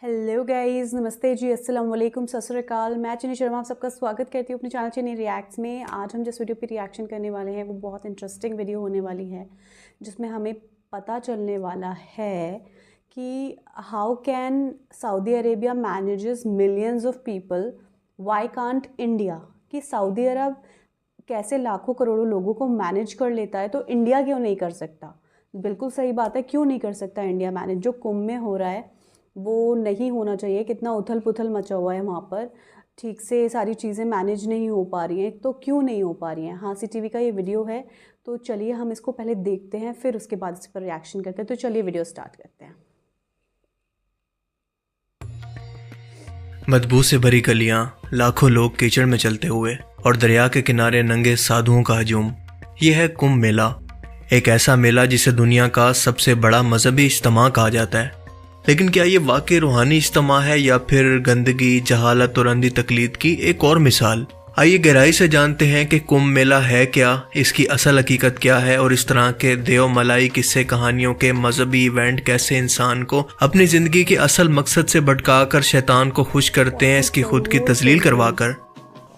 Hello guys, नमस्ते जी, अस्सलाम वालेकुम, सत श्री अकाल। मैं चुनी शर्मा आप सबका स्वागत करती हूँ अपने चैनल चुनी रिएक्ट्स में। आज हम जिस वीडियो पे रिएक्शन करने वाले हैं वो बहुत इंटरेस्टिंग वीडियो होने वाली है, जिसमें हमें पता चलने वाला है कि how can Saudi Arabia manages millions of people, why can't India. कि सऊदी अरब कैसे लाखों करोड़ों लोगों को मैनेज कर लेता है तो इंडिया क्यों नहीं कर सकता। बिल्कुल सही बात है, क्यों नहीं कर सकता इंडिया मैनेज। जो कुंभ में हो रहा है वो नहीं होना चाहिए। कितना उथल पुथल मचा हुआ है वहाँ पर, ठीक से सारी चीज़ें मैनेज नहीं हो पा रही हैं। तो क्यों नहीं हो पा रही हैं? हाँ, CTV का ये वीडियो है, तो चलिए हम इसको पहले देखते हैं, फिर उसके बाद इस पर रिएक्शन करते हैं। तो चलिए वीडियो स्टार्ट करते हैं। बदबू से भरी गलियां, लाखों लोग कीचड़ में चलते हुए और दरिया के किनारे नंगे साधुओं का हजूम। यह है कुंभ मेला, एक ऐसा मेला जिसे दुनिया का सबसे बड़ा मजहबी इज्तिमा कहा जाता है। लेकिन क्या ये वाकई रूहानी इज्तिमा है या फिर गंदगी, जहालत और अंधी तकलीद की एक और मिसाल? आइए गहराई से जानते हैं कि कुंभ मेला है क्या, इसकी असल हकीकत क्या है और इस तरह के देव मलाई किस्से कहानियों के मजहबी इवेंट कैसे इंसान को अपनी जिंदगी के असल मकसद से भटकाकर शैतान को खुश करते हैं, इसकी खुद की तजलील करवाकर।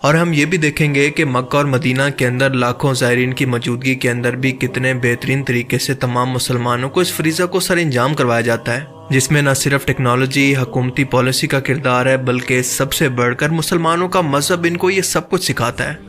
और हम ये भी देखेंगे कि मक्का और मदीना के अंदर लाखों ज़ायरीन की मौजूदगी के अंदर भी कितने बेहतरीन तरीके से तमाम मुसलमानों को इस फरीज़ा को सर अंजाम करवाया जाता है, जिसमें न सिर्फ टेक्नोलॉजी, हुकूमती पॉलिसी का किरदार है, बल्कि सबसे बढ़कर मुसलमानों का मजहब इनको ये सब कुछ सिखाता है।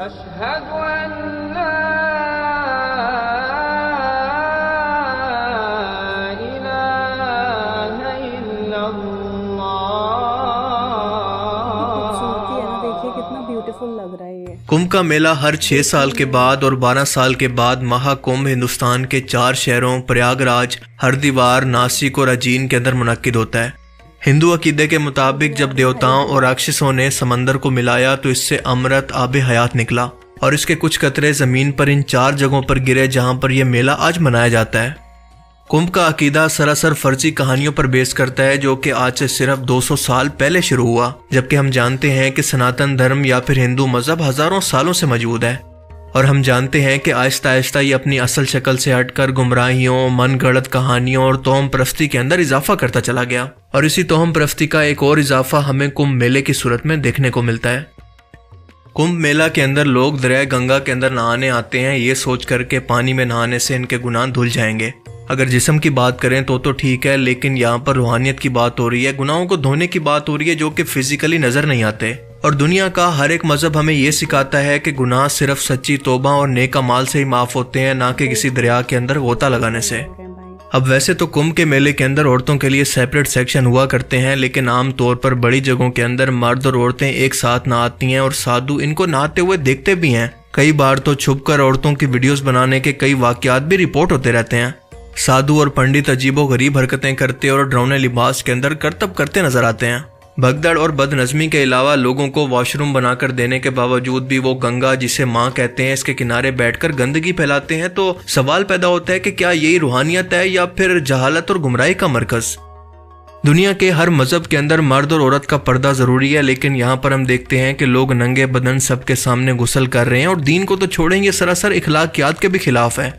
लग रहा है ये कुंभ का मेला हर 6 साल के बाद और 12 साल के बाद महाकुंभ हिंदुस्तान के 4 शहरों प्रयागराज, हरिद्वार, नासिक और अजीन के अंदर मुनक्किद होता है। हिंदू अकीदे के मुताबिक जब देवताओं और राक्षसों ने समंदर को मिलाया तो इससे अमृत आबे हयात निकला और इसके कुछ कतरे जमीन पर इन 4 जगहों पर गिरे जहां पर यह मेला आज मनाया जाता है। कुंभ का अकीदा सरासर फर्जी कहानियों पर बेस करता है, जो कि आज से सिर्फ 200 साल पहले शुरू हुआ, जबकि हम जानते हैं कि सनातन धर्म या फिर हिंदू मजहब हजारों सालों से मौजूद है। और हम जानते हैं कि आहिस्ता आहिस्ता ये अपनी असल शक्ल से हटकर गुमराहियों, मनगढ़ंत कहानियों और तोहम परस्ती के अंदर इजाफा करता चला गया। और इसी तोहम परस्ती का एक और इजाफा हमें कुंभ मेले की सूरत में देखने को मिलता है। कुंभ मेला के अंदर लोग दरिया गंगा के अंदर नहाने आते हैं, ये सोच कर के पानी में नहाने से इनके गुनाह धुल जाएंगे। अगर जिस्म की बात करें तो ठीक है, लेकिन यहाँ पर रूहानियत की बात हो रही है, गुनाहों को धोने की बात हो रही है, जो कि फिजिकली नजर नहीं आते। और दुनिया का हर एक मजहब हमें ये सिखाता है कि गुनाह सिर्फ सच्ची तौबा और नेक अमाल से ही माफ होते हैं, ना कि किसी दरिया के अंदर गोता लगाने से। अब वैसे तो कुंभ के मेले के अंदर औरतों के लिए सेपरेट सेक्शन हुआ करते हैं, लेकिन आमतौर पर बड़ी जगहों के अंदर मर्द और औरतें एक साथ नहाती हैं और साधु इनको नहाते हुए देखते भी हैं। कई बार तो छुपकर औरतों की वीडियोस बनाने के कई वाकयात भी रिपोर्ट होते रहते हैं। साधु और पंडित अजीबो गरीब हरकतें करते और डरावने लिबास के अंदर करतब करते नजर आते हैं। भगदड़ और बदनज़मी के अलावा लोगों को वॉशरूम बनाकर देने के बावजूद भी वो गंगा, जिसे माँ कहते हैं, इसके किनारे बैठकर गंदगी फैलाते हैं। तो सवाल पैदा होता है कि क्या यही रूहानियत है या फिर जहालत और गुमराही का मरकज? दुनिया के हर मजहब के अंदर मर्द और औरत का पर्दा जरूरी है, लेकिन यहाँ पर हम देखते हैं कि लोग नंगे बदन सबके सामने गुस्ल कर रहे हैं और दीन को तो छोड़ेंगे, सरासर इखलाकियात के भी खिलाफ है।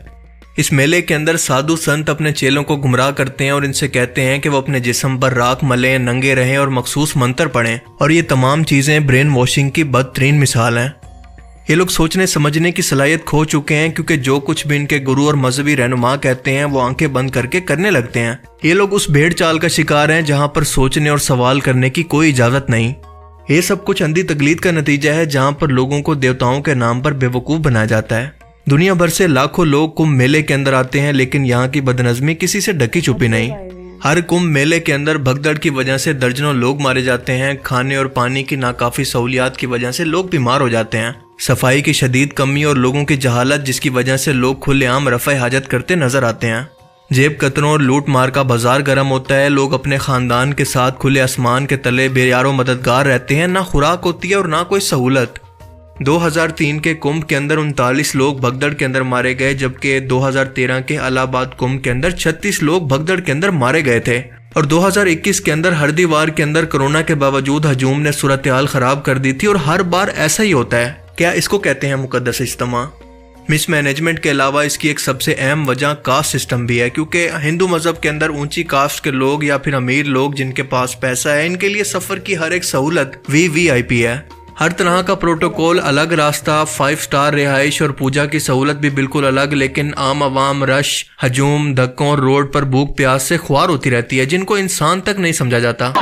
इस मेले के अंदर साधु संत अपने चेलों को गुमराह करते हैं और इनसे कहते हैं कि वो अपने जिस्म पर राख मलें, नंगे रहें और मखसूस मंत्र पढ़ें। और ये तमाम चीजें ब्रेन वॉशिंग की बदतरीन मिसाल हैं। ये लोग सोचने समझने की सलाहियत खो चुके हैं, क्योंकि जो कुछ भी इनके गुरु और मजहबी रहनुमा कहते हैं वो आंखें बंद करके करने लगते हैं। ये लोग उस भेड़ चाल का शिकार हैं जहाँ पर सोचने और सवाल करने की कोई इजाजत नहीं। ये सब कुछ अंधी तकलीद का नतीजा है, जहाँ पर लोगों को देवताओं के नाम पर बेवकूफ बनाया जाता है। दुनिया भर से लाखों लोग कुंभ मेले के अंदर आते हैं, लेकिन यहाँ की बदनज़मी किसी से ढकी छुपी नहीं। हर कुंभ मेले के अंदर भगदड़ की वजह से दर्जनों लोग मारे जाते हैं। खाने और पानी की नाकाफी सहूलियात की वजह से लोग बीमार हो जाते हैं। सफाई की शदीद कमी और लोगों की जहालत, जिसकी वजह से लोग खुलेआम रफ़ा हाजत करते नजर आते हैं। जेब कतरों और लूट मार का बाजार गर्म होता है। लोग अपने खानदान के साथ खुले आसमान के तले बेयारो मददगार रहते हैं। ना खुराक होती है और ना कोई सहूलत। 2003 के कुंभ के अंदर 39 लोग भगदड़ के अंदर मारे गए, जबकि 2013 के इलाहाबाद कुंभ के अंदर 36 लोग भगदड़ के अंदर मारे गए थे। और 2021 के अंदर हरिद्वार के अंदर कोरोना के बावजूद हजूम ने सूरत हाल खराब कर दी थी। और हर बार ऐसा ही होता है। क्या इसको कहते हैं मुकद्दस इज्तिमा? मिसमैनेजमेंट के अलावा इसकी एक सबसे अहम वजह कास्ट सिस्टम भी है, क्योंकि हिंदू मज़हब के अंदर ऊंची कास्ट के लोग या फिर अमीर लोग जिनके पास पैसा है, इनके लिए सफ़र की हर एक सहूलत वीवीआईपी है। हर तरह का प्रोटोकॉल अलग, रास्ता, 5 स्टार रिहाइश और पूजा की सहूलत भी बिल्कुल अलग। लेकिन आम आवाम रश, हजूम, धक्कों और रोड पर भूख प्यास से ख्वार होती रहती है, जिनको इंसान तक नहीं समझा जाता।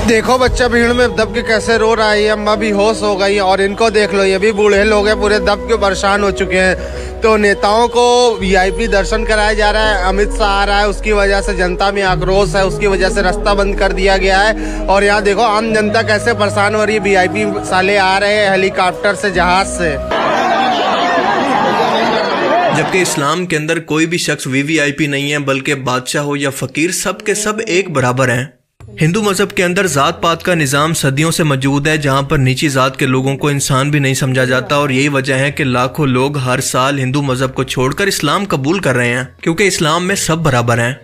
देखो बच्चा भीड़ में दब के कैसे रो रहा है, ये अम्मा भी होश हो गई और इनको देख लो, ये भी बूढ़े लोग हैं, पूरे दब के परेशान हो चुके हैं। तो नेताओं को वीआईपी दर्शन कराया जा रहा है, अमित शाह आ रहा है, उसकी वजह से जनता में आक्रोश है, उसकी वजह से रास्ता बंद कर दिया गया है। और यहाँ देखो आम जनता कैसे परेशान हो रही है, वीआईपी साले आ रहे हैं हेलीकॉप्टर से, जहाज से। जबकि इस्लाम के अंदर कोई भी शख्स वीवीआईपी नहीं है, बल्कि बादशाह हो या फकीर, सब के सब एक बराबर हैं। हिंदू मजहब के अंदर जात पात का निज़ाम सदियों से मौजूद है, जहां पर नीची जात के लोगों को इंसान भी नहीं समझा जाता। और यही वजह है कि लाखों लोग हर साल हिंदू मजहब को छोड़कर इस्लाम कबूल कर रहे हैं, क्योंकि इस्लाम में सब बराबर हैं।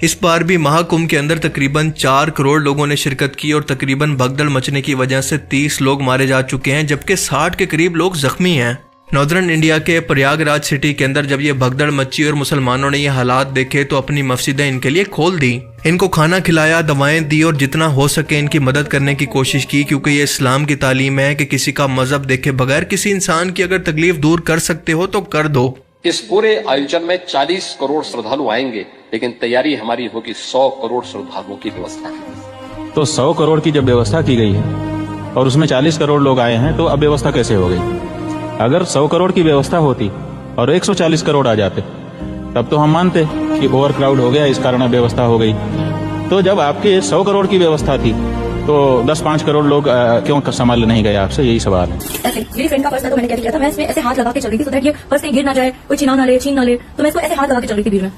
इस बार भी महाकुंभ के अंदर तकरीबन 4 करोड़ लोगों ने शिरकत की और तकरीबन भगदड़ मचने की वजह से 30 लोग मारे जा चुके हैं, जबकि 60 के करीब लोग जख्मी हैं। नॉर्दर्न इंडिया के प्रयागराज सिटी के अंदर जब ये भगदड़ मची और मुसलमानों ने ये हालात देखे तो अपनी मस्जिदें इनके लिए खोल दी, इनको खाना खिलाया, दवाएं दी और जितना हो सके इनकी मदद करने की कोशिश की, क्योंकि ये इस्लाम की तालीम है कि किसी का मजहब देखे बगैर किसी इंसान की अगर तकलीफ दूर कर सकते हो तो कर दो। इस पूरे आयोजन में 40 करोड़ श्रद्धालु आएंगे, लेकिन तैयारी हमारी होगी 100 करोड़ श्रद्धालुओं की व्यवस्था की। तो 100 करोड़ की जब व्यवस्था की गई है और उसमें 40 करोड़ लोग आए हैं, तो अब व्यवस्था कैसे हो गई? अगर 100 करोड़ की व्यवस्था होती और 140 करोड़ आ जाते तब तो हम मानते कि ओवर क्राउड हो गया, इस कारण व्यवस्था हो गई। तो जब आपके 100 करोड़ की व्यवस्था थी तो 10-5 करोड़ लोग क्यों संभाल नहीं गए? आपसे यही सवाल है। ऐसे मेरी फ्रेंड का पर्स था, तो मैंने क्या किया था, मैं इसमें ऐसे हाथ लगा के चल रही थी, तो दैट ये पर्स कहीं गिर ना जाए, कोई छीन ना ले, तो मैं इसको ऐसे हाथ लगा के चल रही थी भीड़ में।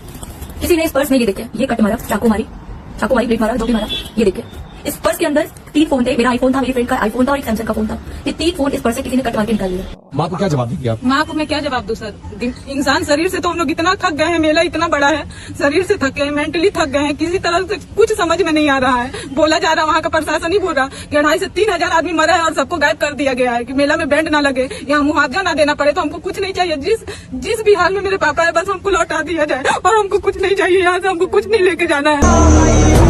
किसी ने इस पर्स में ये देखे, ये कट मारा, चाकू मारी, ब्लेड मारा, दो मारा, ये देखे। इस पर्स के अंदर 3 फोन थे, मेरा आईफोन था, मेरी फ्रेंड का आईफोन था और एक सैमसंग का फोन था। ये 3 फोन इस पर्स से किसी ने कट मार के निकाल लिया। माँ को क्या जवाब देंगे आप? माँ को मैं क्या जवाब दूं सर? इंसान शरीर से तो हम लोग इतना थक गए हैं, मेला इतना बड़ा है, शरीर से थक गए हैं, मेंटली थक गए हैं, किसी तरह से कुछ समझ में नहीं आ रहा है। बोला जा रहा, वहाँ का प्रशासन ही बोल रहा कि 2,500 से 3,000 आदमी मरा है और सबको गायब कर दिया गया है कि मेला में बैंड ना लगे, यहाँ मुआवजा ना देना पड़े। तो हमको कुछ नहीं चाहिए, जिस भी हाल में मेरे पापा है बस हमको लौटा दिया जाए, और हमको कुछ नहीं चाहिए, यहाँ से हमको कुछ नहीं लेके जाना है।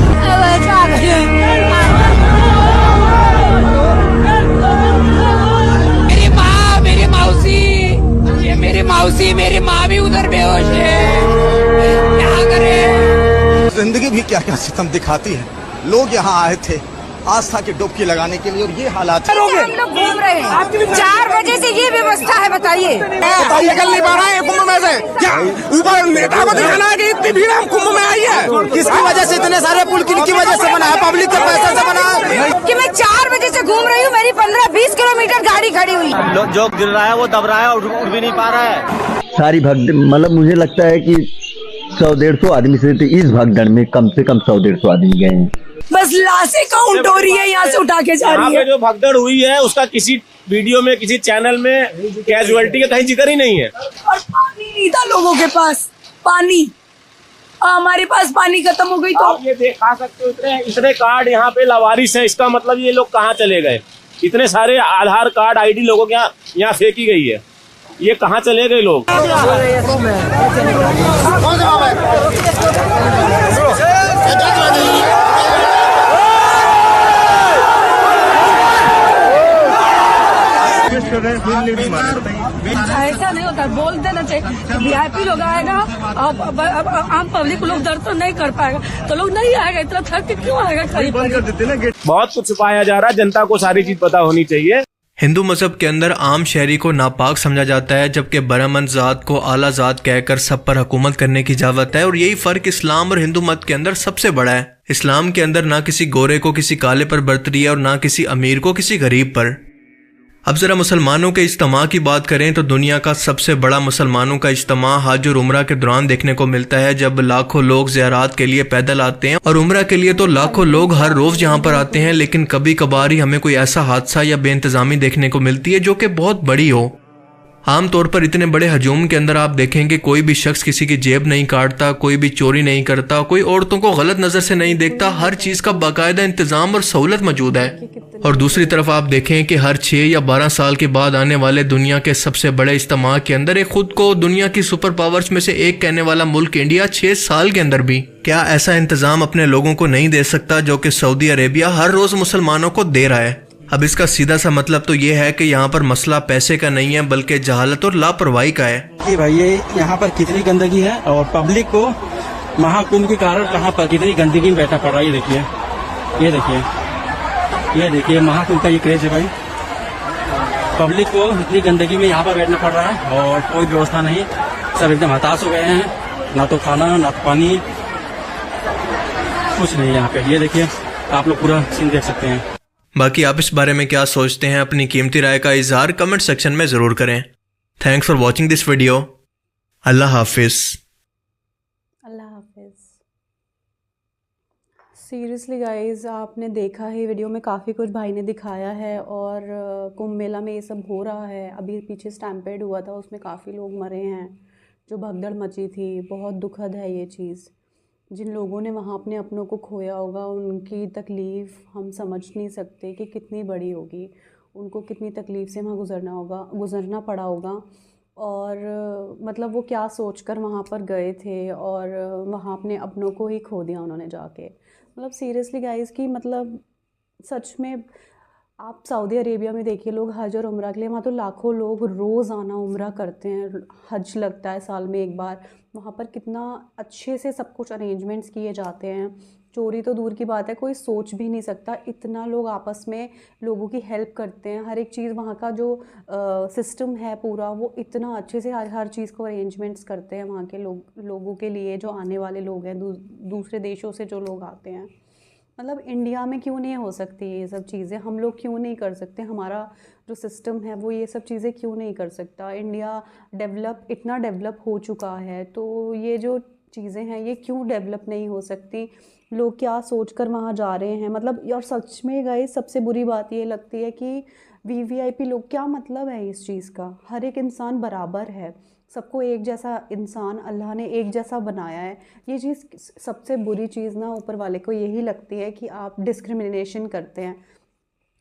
मेरी माँ भी उधर बेहोश है, क्या करे? जिंदगी भी क्या क्या सितम दिखाती है। लोग यहाँ आए थे आस्था की डुबकी लगाने के लिए और ये हालात। हम लोग घूम रहे हैं 4 बजे से, ये व्यवस्था है, बताइए निकल नहीं पा रहा है कुंभ में से। क्या ऊपर नेता को दिखाना है कि इतनी भीड़ हम कुंभ में आई है? किसकी वजह से इतने सारे पुल किनकी वजह से बना है? पब्लिक के पैसे से बना है कि मैं 4 बजे से घूम रही हूँ, मेरी 15-20 किलोमीटर गाड़ी खड़ी हुई। जो गिर रहा है वो दब रहा है और उड़ भी नहीं पा रहा है। सारी भगदड़, मतलब मुझे लगता है कि 100-150 आदमी से इस भगदड़ में कम से कम 100-150 आदमी गए हैं। बस लाशें काउंट हो रही है, यहाँ से उठा के जा रही है। जो भगदड़ हुई है उसका किसी वीडियो में, किसी चैनल में कैजुअलिटी का कहीं जिक्र ही नहीं है। और पानी नहीं था लोगों के पास, पानी हमारे पास पानी खत्म हो गई। तो आप ये देखा सकते हो, इतने कार्ड यहाँ पे लावारिस है, इसका मतलब ये लोग कहाँ चले गए? इतने सारे आधार कार्ड, आईडी लोगों के यहाँ फेंकी गई है, ये कहाँ चले गए लोग? ऐसा नहीं होता, बोल देना चाहिए। वीआईपी लोग आएगा, अब आम पब्लिक लोग दर्द तो नहीं कर पाएगा, तो लोग नहीं आएगा, इतना थक के क्यों आएगा? बहुत कुछ छुपाया जा रहा है, जनता को सारी चीज पता होनी चाहिए। हिंदू मजहब के अंदर आम शहरी को नापाक समझा जाता है, जबकि बरामद जात को आला जात कहकर सब पर हुकूमत करने की इजाजत है। और यही फर्क इस्लाम और हिंदू मत के अंदर सबसे बड़ा है। इस्लाम के अंदर ना किसी गोरे को किसी काले पर बर्तरी है और ना किसी अमीर को किसी गरीब पर। अब जरा मुसलमानों के इज्तिमा की बात करें तो दुनिया का सबसे बड़ा मुसलमानों का इज्तिमा हज और उम्रा के दौरान देखने को मिलता है, जब लाखों लोग ज़ियारत के लिए पैदल आते हैं। और उम्रा के लिए तो लाखों लोग हर रोज यहाँ पर आते हैं, लेकिन कभी कभार ही हमें कोई ऐसा हादसा या बेइंतजामी देखने को मिलती है जो कि बहुत बड़ी हो। आमतौर पर इतने बड़े हजूम के अंदर आप देखेंगे कोई भी शख्स किसी की जेब नहीं काटता, कोई भी चोरी नहीं करता, कोई औरतों को गलत नज़र से नहीं देखता। हर चीज़ का बाकायदा इंतज़ाम और सहूलत मौजूद है। और दूसरी तरफ आप देखें कि हर 6 या 12 साल के बाद आने वाले दुनिया के सबसे बड़े इज्तिमा के अंदर एक खुद को दुनिया की सुपर पावर्स में से एक कहने वाला मुल्क इंडिया 6 साल के अंदर भी क्या ऐसा इंतज़ाम अपने लोगों को नहीं दे सकता जो कि सऊदी अरेबिया हर रोज़ मुसलमानों को दे रहा है। अब इसका सीधा सा मतलब तो ये है कि यहाँ पर मसला पैसे का नहीं है बल्कि जहालत और लापरवाही का है। कि भाई ये यहाँ पर कितनी गंदगी है और पब्लिक को महाकुंभ के कारण यहाँ पर कितनी गंदगी में बैठा पड़ रहा है। ये देखिए, ये देखिए, ये देखिए महाकुंभ का ये क्रेज है भाई। पब्लिक को इतनी गंदगी में यहाँ पर बैठना पड़ रहा है और कोई व्यवस्था नहीं। सब एकदम हताश हो गए हैं, ना तो खाना ना तो पानी, कुछ नहीं यहाँ पे। ये देखिए, आप लोग पूरा सीन देख सकते हैं। बाकी आप इस बारे में क्या सोचते हैं, अपनी कीमती राय का इजहार कमेंट सेक्शन में ज़रूर करें। Thanks for watching this video. अल्लाह हाफिज़। अल्लाह हाफिज़। सीरियसली गाइज़, आपने देखा है वीडियो में काफ़ी कुछ भाई ने दिखाया है और कुंभ मेला में ये सब हो रहा है। अभी पीछे स्टैम्पेड हुआ था, उसमें काफ़ी लोग मरे हैं, जो भगदड़ मची थी। बहुत दुखद है ये चीज़। जिन लोगों ने वहाँ अपने अपनों को खोया होगा, उनकी तकलीफ़ हम समझ नहीं सकते कि कितनी बड़ी होगी। उनको कितनी तकलीफ़ से वहाँ गुज़रना पड़ा होगा। और मतलब वो क्या सोचकर वहाँ पर गए थे और वहाँ अपने अपनों को ही खो दिया उन्होंने जाके। मतलब सीरियसली गाइज़ की मतलब सच में आप सऊदी अरेबिया में देखिए, लोग हज और उम्रा के लिए वहाँ तो लाखों लोग रोज़ाना उम्रा करते हैं। हज लगता है साल में एक बार। वहाँ पर कितना अच्छे से सब कुछ अरेंजमेंट्स किए जाते हैं। चोरी तो दूर की बात है, कोई सोच भी नहीं सकता। इतना लोग आपस में लोगों की हेल्प करते हैं। हर एक चीज़ वहाँ का जो सिस्टम है पूरा, वो इतना अच्छे से हर चीज़ को अरेंजमेंट्स करते हैं वहाँ के लोगों के लिए, जो आने वाले लोग हैं दूसरे देशों से जो लोग आते हैं। मतलब इंडिया में क्यों नहीं हो सकती ये सब चीज़ें? हम लोग क्यों नहीं कर सकते? हमारा जो सिस्टम है वो ये सब चीज़ें क्यों नहीं कर सकता? इंडिया इतना डेवलप हो चुका है, तो ये जो चीज़ें हैं ये क्यों डेवलप नहीं हो सकती? लोग क्या सोचकर वहाँ जा रहे हैं? मतलब और सच में गाइस, सबसे बुरी बात ये लगती है कि वीवीआईपी लोग, क्या मतलब है इस चीज़ का? हर एक इंसान बराबर है, सबको एक जैसा इंसान अल्लाह ने एक जैसा बनाया है। ये चीज़ सबसे बुरी चीज़ ना ऊपर वाले को यही लगती है कि आप डिस्क्रिमिनेशन करते हैं,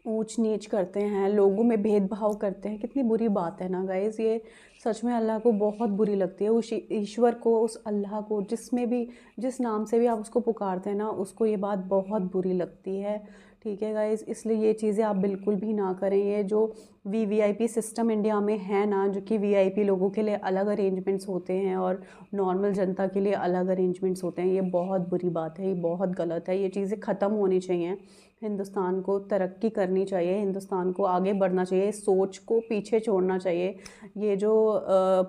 ऊंच नीच करते हैं, लोगों में भेदभाव करते हैं। कितनी बुरी बात है ना गाइज़। ये सच में अल्लाह को बहुत बुरी लगती है। उस ईश्वर को, उस अल्लाह को, जिस नाम से भी आप उसको पुकारते हैं ना, उसको ये बात बहुत बुरी लगती है। ठीक है गाइज़, इसलिए ये चीज़ें आप बिल्कुल भी ना करें। ये जो वीवीआईपी सिस्टम इंडिया में है ना, जो कि वीआईपी लोगों के लिए अलग अरेंजमेंट्स होते हैं और नॉर्मल जनता के लिए अलग अरेंजमेंट्स होते हैं, ये बहुत बुरी बात है, ये बहुत गलत है। ये चीज़ें ख़त्म होनी चाहिए। हिंदुस्तान को तरक्की करनी चाहिए, हिंदुस्तान को आगे बढ़ना चाहिए, सोच को पीछे छोड़ना चाहिए। ये जो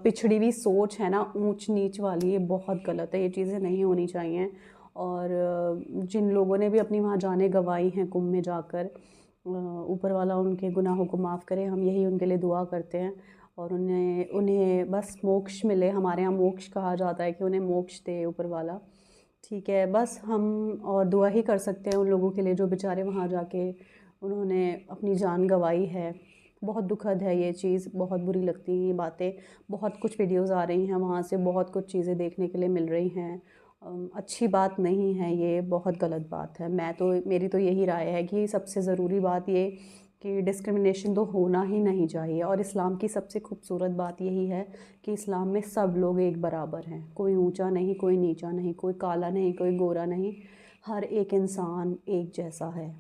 पिछड़ी हुई सोच है ना, ऊंच नीच वाली, ये बहुत गलत है। ये चीज़ें नहीं होनी चाहिए। और जिन लोगों ने भी अपनी वहाँ जाने गंवाई हैं कुंभ में जाकर, ऊपर वाला उनके गुनाहों को माफ़ करे। हम यही उनके लिए दुआ करते हैं और उन्हें बस मोक्ष मिले। हमारे यहाँ मोक्ष कहा जाता है कि उन्हें मोक्ष दे ऊपर वाला। ठीक है, बस हम और दुआ ही कर सकते हैं उन लोगों के लिए जो बेचारे वहाँ जाके उन्होंने अपनी जान गंवाई है। बहुत दुखद है ये चीज़, बहुत बुरी लगती हैं ये बातें। बहुत कुछ वीडियोज़ आ रही हैं वहाँ से, बहुत कुछ चीज़ें देखने के लिए मिल रही हैं। अच्छी बात नहीं है ये, बहुत गलत बात है। मेरी तो यही राय है कि सबसे ज़रूरी बात ये कि डिस्क्रिमिनेशन तो होना ही नहीं चाहिए। और इस्लाम की सबसे खूबसूरत बात यही है कि इस्लाम में सब लोग एक बराबर हैं। कोई ऊंचा नहीं, कोई नीचा नहीं, कोई काला नहीं, कोई गोरा नहीं। हर एक इंसान एक जैसा है।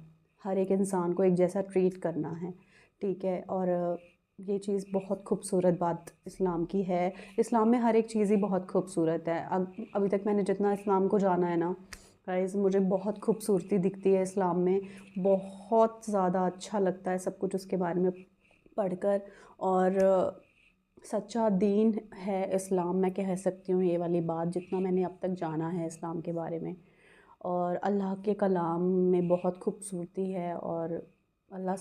हर एक इंसान को एक जैसा ट्रीट करना है। ठीक है, और ये चीज़ बहुत खूबसूरत बात इस्लाम की है। इस्लाम में हर एक चीज़ ही बहुत खूबसूरत है। अभी तक मैंने जितना इस्लाम को जाना है ना गाइस, मुझे बहुत खूबसूरती दिखती है इस्लाम में। बहुत ज़्यादा अच्छा लगता है सब कुछ उसके बारे में पढ़कर। और सच्चा दीन है इस्लाम, मैं कह सकती हूँ ये वाली बात, जितना मैंने अब तक जाना है इस्लाम के बारे में। और अल्लाह के कलाम में बहुत खूबसूरती है। और अल्लाह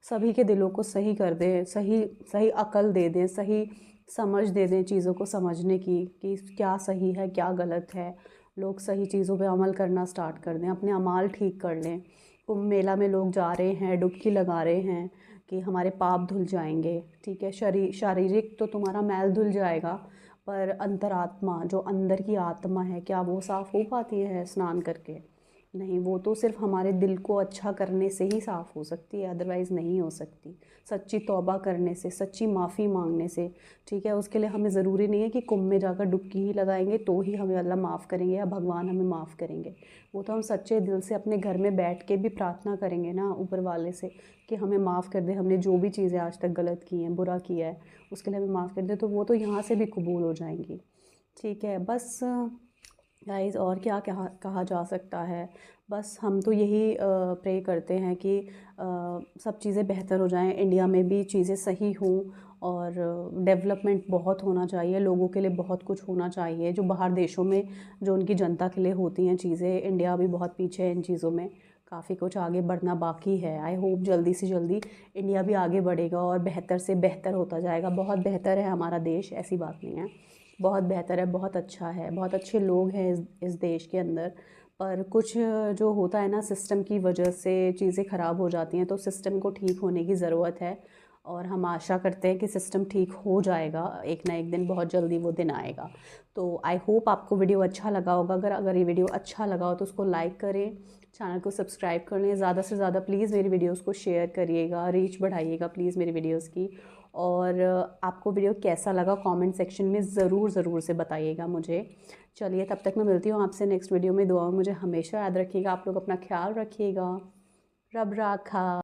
सभी के दिलों को सही कर दे, सही अकल दे दें, सही समझ दे दें चीज़ों को समझने की कि क्या सही है क्या गलत है। लोग सही चीज़ों पे अमल करना स्टार्ट कर दें, अपने अमाल ठीक कर लें। कुंभ मेला में लोग जा रहे हैं, डुबकी लगा रहे हैं, कि हमारे पाप धुल जाएंगे, ठीक है। शारीरिक तो तुम्हारा मैल धुल जाएगा, पर अंतरात्मा, जो अंदर की आत्मा है, क्या वो साफ़ हो पाती है स्नान करके? नहीं, वो तो सिर्फ हमारे दिल को अच्छा करने से ही साफ़ हो सकती है, अदरवाइज़ नहीं हो सकती। सच्ची तौबा करने से, सच्ची माफ़ी मांगने से, ठीक है। उसके लिए हमें ज़रूरी नहीं है कि कुंभ में जाकर डुबकी ही लगाएंगे तो ही हमें अल्लाह माफ़ करेंगे या भगवान हमें माफ़ करेंगे। वो तो हम सच्चे दिल से अपने घर में बैठ के भी प्रार्थना करेंगे ना ऊपर वाले से कि हमें माफ़ कर दे, हमने जो भी चीज़ें आज तक गलत की हैं, बुरा किया है, उसके लिए हमें माफ़ कर दे, तो वो तो यहाँ से भी कबूल हो जाएंगी, ठीक है। बस गाइस, और क्या कहा जा सकता है। बस हम तो यही प्रे करते हैं कि सब चीज़ें बेहतर हो जाएं, इंडिया में भी चीज़ें सही हों, और डेवलपमेंट बहुत होना चाहिए, लोगों के लिए बहुत कुछ होना चाहिए। जो बाहर देशों में जो उनकी जनता के लिए होती हैं चीज़ें, इंडिया भी बहुत पीछे है इन चीज़ों में, काफ़ी कुछ आगे बढ़ना बाकी है। आई होप जल्दी से जल्दी इंडिया भी आगे बढ़ेगा और बेहतर से बेहतर होता जाएगा। बहुत बेहतर है हमारा देश, ऐसी बात नहीं है, बहुत बेहतर है, बहुत अच्छा है, बहुत अच्छे लोग हैं इस देश के अंदर। पर कुछ जो होता है ना, सिस्टम की वजह से चीज़ें ख़राब हो जाती हैं, तो सिस्टम को ठीक होने की ज़रूरत है, और हम आशा करते हैं कि सिस्टम ठीक हो जाएगा एक ना एक दिन, बहुत जल्दी वो दिन आएगा। तो आई होप आपको वीडियो अच्छा लगा होगा। अगर ये वीडियो अच्छा लगा हो तो उसको लाइक करें, चैनल को सब्सक्राइब कर लें, ज़्यादा से ज़्यादा प्लीज़ मेरी वीडियोस को शेयर करिएगा, रीच बढ़ाइएगा प्लीज़ मेरी वीडियोस की। और आपको वीडियो कैसा लगा कमेंट सेक्शन में ज़रूर से बताइएगा मुझे। चलिए, तब तक मैं मिलती हूँ आपसे नेक्स्ट वीडियो में। दुआ में मुझे हमेशा याद रखिएगा। आप लोग अपना ख्याल रखिएगा। रब राखा।